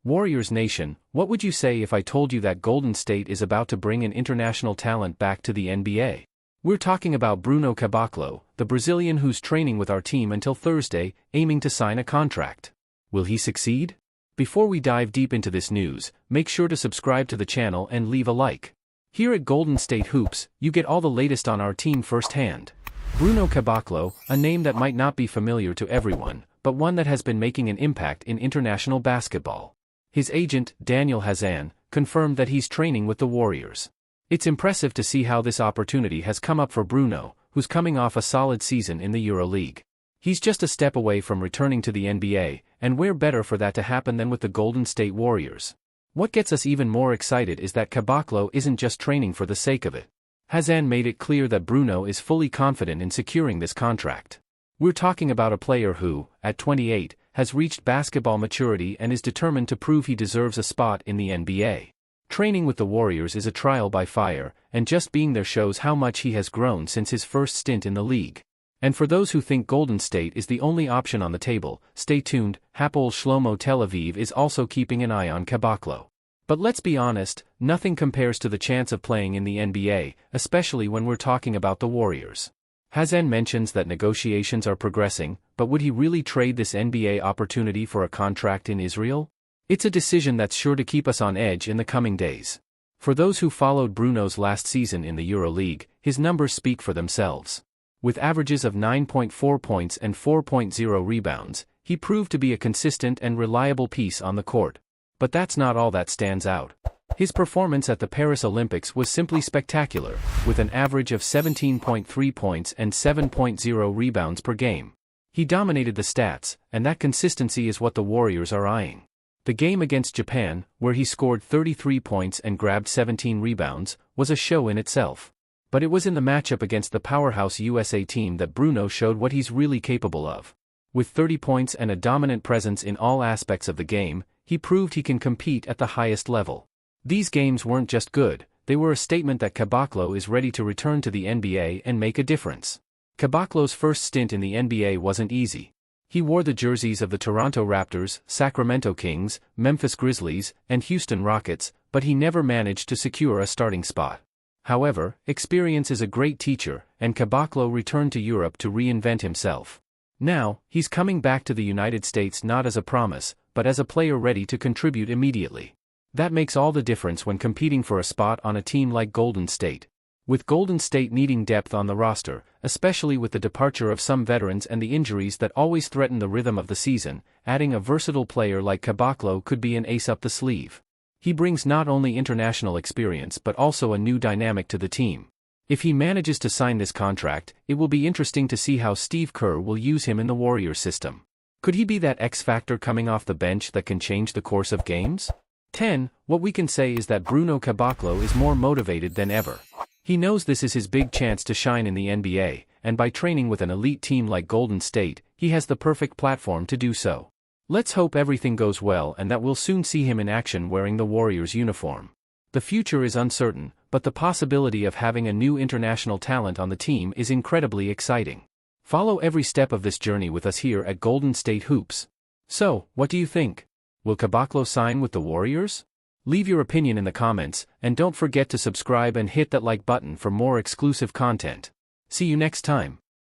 Warriors Nation, what would you say if I told you that Golden State is about to bring an international talent back to the NBA? We're talking about Bruno Caboclo, the Brazilian who's training with our team until Thursday, aiming to sign a contract. Will he succeed? Before we dive deep into this news, make sure to subscribe to the channel and leave a like. Here at Golden State Hoops, you get all the latest on our team firsthand. Bruno Caboclo, a name that might not be familiar to everyone, but one that has been making an impact in international basketball. His agent, Daniel Hazan, confirmed that he's training with the Warriors. It's impressive to see how this opportunity has come up for Bruno, who's coming off a solid season in the EuroLeague. He's just a step away from returning to the NBA, and where better for that to happen than with the Golden State Warriors. What gets us even more excited is that Caboclo isn't just training for the sake of it. Hazan made it clear that Bruno is fully confident in securing this contract. We're talking about a player who, at 28, has reached basketball maturity and is determined to prove he deserves a spot in the NBA. Training with the Warriors is a trial by fire, and just being there shows how much he has grown since his first stint in the league. And for those who think Golden State is the only option on the table, stay tuned, Hapoel Shlomo Tel Aviv is also keeping an eye on Caboclo. But let's be honest, nothing compares to the chance of playing in the NBA, especially when we're talking about the Warriors. Hazan mentions that negotiations are progressing, but would he really trade this NBA opportunity for a contract in Israel? It's a decision that's sure to keep us on edge in the coming days. For those who followed Bruno's last season in the EuroLeague, his numbers speak for themselves. With averages of 9.4 points and 4.0 rebounds, he proved to be a consistent and reliable piece on the court. But that's not all that stands out. His performance at the Paris Olympics was simply spectacular, with an average of 17.3 points and 7.0 rebounds per game. He dominated the stats, and that consistency is what the Warriors are eyeing. The game against Japan, where he scored 33 points and grabbed 17 rebounds, was a show in itself. But it was in the matchup against the powerhouse USA team that Bruno showed what he's really capable of. With 30 points and a dominant presence in all aspects of the game, he proved he can compete at the highest level. These games weren't just good, they were a statement that Caboclo is ready to return to the NBA and make a difference. Caboclo's first stint in the NBA wasn't easy. He wore the jerseys of the Toronto Raptors, Sacramento Kings, Memphis Grizzlies, and Houston Rockets, but he never managed to secure a starting spot. However, experience is a great teacher, and Caboclo returned to Europe to reinvent himself. Now, he's coming back to the United States not as a promise, but as a player ready to contribute immediately. That makes all the difference when competing for a spot on a team like Golden State. With Golden State needing depth on the roster, especially with the departure of some veterans and the injuries that always threaten the rhythm of the season, adding a versatile player like Caboclo could be an ace up the sleeve. He brings not only international experience but also a new dynamic to the team. If he manages to sign this contract, it will be interesting to see how Steve Kerr will use him in the Warriors system. Could he be that X factor coming off the bench that can change the course of games? 10. What we can say is that Bruno Caboclo is more motivated than ever. He knows this is his big chance to shine in the NBA, and by training with an elite team like Golden State, he has the perfect platform to do so. Let's hope everything goes well and that we'll soon see him in action wearing the Warriors uniform. The future is uncertain, but the possibility of having a new international talent on the team is incredibly exciting. Follow every step of this journey with us here at Golden State Hoops. So, what do you think? Will Caboclo sign with the Warriors? Leave your opinion in the comments, and don't forget to subscribe and hit that like button for more exclusive content. See you next time.